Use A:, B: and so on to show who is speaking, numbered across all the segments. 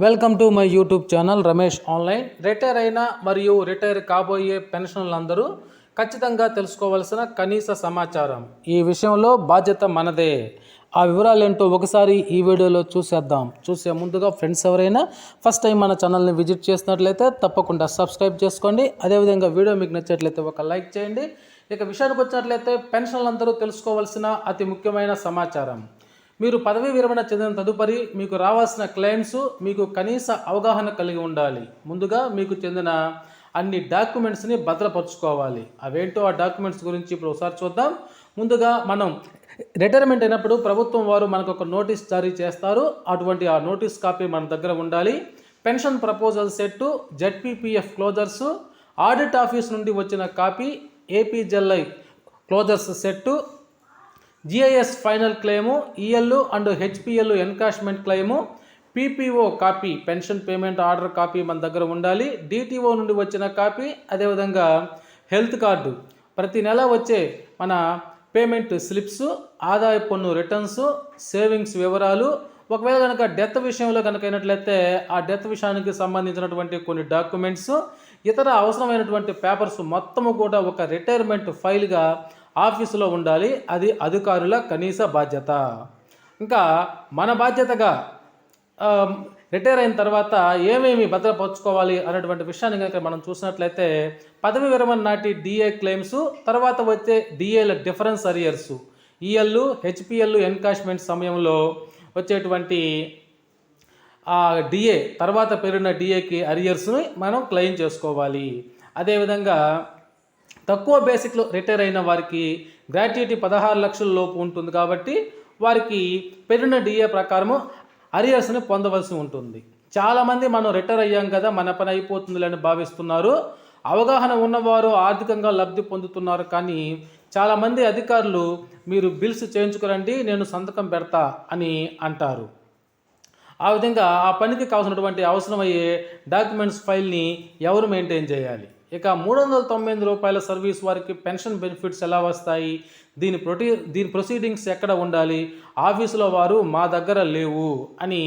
A: Welcome to my YouTube channel Ramesh online. Retire అయిన మరియు retire కాబోయే పెన్షన్లందరూ ఖచ్చితంగా తెలుసుకోవాల్సిన కనీస సమాచారం. ఈ విషయంలో బాధ్యత మనదే. ఆ వివరాలు ఏంటో ఒకసారి ఈ వీడియోలో చూసేద్దాం. చూసే ముందుగా ఫ్రెండ్స్ ఎవరైనా ఫస్ట్ టైం మన ఛానల్ని విజిట్ చేసినట్లయితే తప్పకుండా సబ్స్క్రైబ్ చేసుకోండి. అదేవిధంగా వీడియో మీకు నచ్చినట్లయితే ఒక లైక్ చేయండి. ఇక విషయానికి వచ్చినట్లయితే పెన్షన్లందరూ తెలుసుకోవాల్సిన అతి ముఖ్యమైన సమాచారం. మీరు పదవీ విరమణ చెందిన తదుపరి మీకు రావాల్సిన క్లెయిమ్స్ మీకు కనీస అవగాహన కలిగి ఉండాలి. ముందుగా మీకు చెందిన అన్ని డాక్యుమెంట్స్ని భద్రపరచుకోవాలి. అవేంటో ఆ డాక్యుమెంట్స్ గురించి ఇప్పుడు ఒకసారి చూద్దాం. ముందుగా మనం రిటైర్మెంట్ అయినప్పుడు ప్రభుత్వం వారు మనకు ఒక నోటీస్ జారీ చేస్తారు. అటువంటి ఆ నోటీస్ కాపీ మన దగ్గర ఉండాలి. Pension proposal set, ZPPF closures, audit office నుండి వచ్చిన copy, APGLI closures set, GIS final claim, EL and HPL encashment claim, PPO copy, pension payment order copy మన దగ్గర ఉండాలి. డిటిఓ నుండి వచ్చిన కాపీ, అదేవిధంగా హెల్త్ కార్డు, ప్రతి నెల వచ్చే మన పేమెంట్ స్లిప్స్, ఆదాయ పన్ను రిటర్న్స్, సేవింగ్స్ వివరాలు, ఒకవేళ కనుక డెత్ విషయంలో కనుక అయినట్లయితే ఆ డెత్ విషయానికి సంబంధించినటువంటి కొన్ని డాక్యుమెంట్స్, ఇతర అవసరమైనటువంటి పేపర్స్ మొత్తము కూడా ఒక రిటైర్మెంట్ ఫైల్గా ఆఫీసులో ఉండాలి. అది అధికారుల కనీస బాధ్యత. ఇంకా మన బాధ్యతగా రిటైర్ అయిన తర్వాత ఏమేమి భద్రపరచుకోవాలి అనేటువంటి విషయాన్ని కనుక మనం చూసినట్లయితే పదవి విరమణ నాటి డిఏ క్లెయిమ్స్, తర్వాత వచ్చే డిఏల difference arrears, EL HPL encashment సమయంలో వచ్చేటువంటి డిఏ తర్వాత పెరిగిన డిఏకి అరియర్స్ని మనం క్లెయిమ్ చేసుకోవాలి. అదేవిధంగా తక్కువ బేసిక్లో రిటైర్ అయిన వారికి గ్రాట్యుటీ 16 లక్షల లోపు ఉంటుంది కాబట్టి వారికి పెరిగిన డిఏ ప్రకారము అరియర్స్ని పొందవలసి ఉంటుంది. చాలామంది మనం రిటైర్ అయ్యాం కదా మన పని అయిపోతుందని భావిస్తున్నారు. అవగాహన ఉన్నవారు ఆర్థికంగా లబ్ధి పొందుతున్నారు. కానీ చాలామంది అధికారులు మీరు బిల్స్ చేయించుకురండి నేను సంతకం పెడతా అని అంటారు. ఆ విధంగా ఆ పనికి కావాల్సినటువంటి అవసరమయ్యే డాక్యుమెంట్స్ ఫైల్ని ఎవరు మెయింటైన్ చేయాలి? ఇక 398 రూపాయల సర్వీస్ వారికి పెన్షన్ బెనిఫిట్స్ ఎలా వస్తాయి? దీని ప్రొసీడింగ్స్ ఎక్కడ ఉండాలి? ఆఫీసులో వారు మా దగ్గర లేవు అని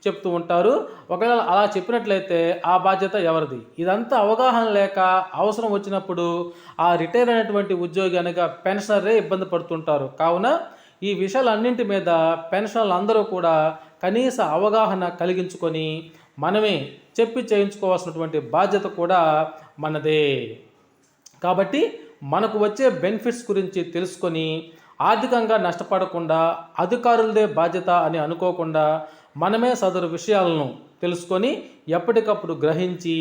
A: చెప్తూ ఉంటారు. ఒకవేళ అలా చెప్పినట్లయితే ఆ బాధ్యత ఎవరిది? ఇదంతా అవగాహన లేక అవసరం వచ్చినప్పుడు ఆ రిటైర్ అయినటువంటి ఉద్యోగి అనగా పెన్షనరే ఇబ్బంది పడుతుంటారు. కావున ఈ విషయాలన్నింటి మీద పెన్షనర్లు అందరూ కూడా కనీస అవగాహన కలిగించుకొని మనమే చెప్పి చేయించుకోవాల్సినటువంటి బాధ్యత కూడా మనదే. కాబట్టి మనకు వచ్చే బెనిఫిట్స్ గురించి తెలుసుకొని ఆర్థికంగా నష్టపడకుండా అధికారులదే బాధ్యత అని అనుకోకుండా మనమే సదరు విషయాలను తెలుసుకొని ఎప్పటికప్పుడు గ్రహించి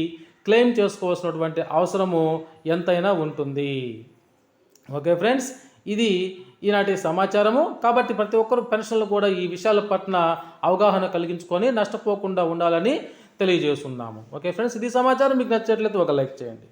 A: క్లెయిమ్ చేసుకోవాల్సినటువంటి అవసరము ఎంతైనా ఉంటుంది. ఓకే ఫ్రెండ్స్, ఇది ఈనాటి సమాచారము. కాబట్టి ప్రతి ఒక్కరు పెన్షన్లు కూడా ఈ విషయాల పట్ల అవగాహన కలిగించుకొని నష్టపోకుండా ఉండాలని తెలియజేస్తున్నాము. ఓకే ఫ్రెండ్స్, ఇది సమాచారం మీకు నచ్చినట్లయితే ఒక లైక్ చేయండి.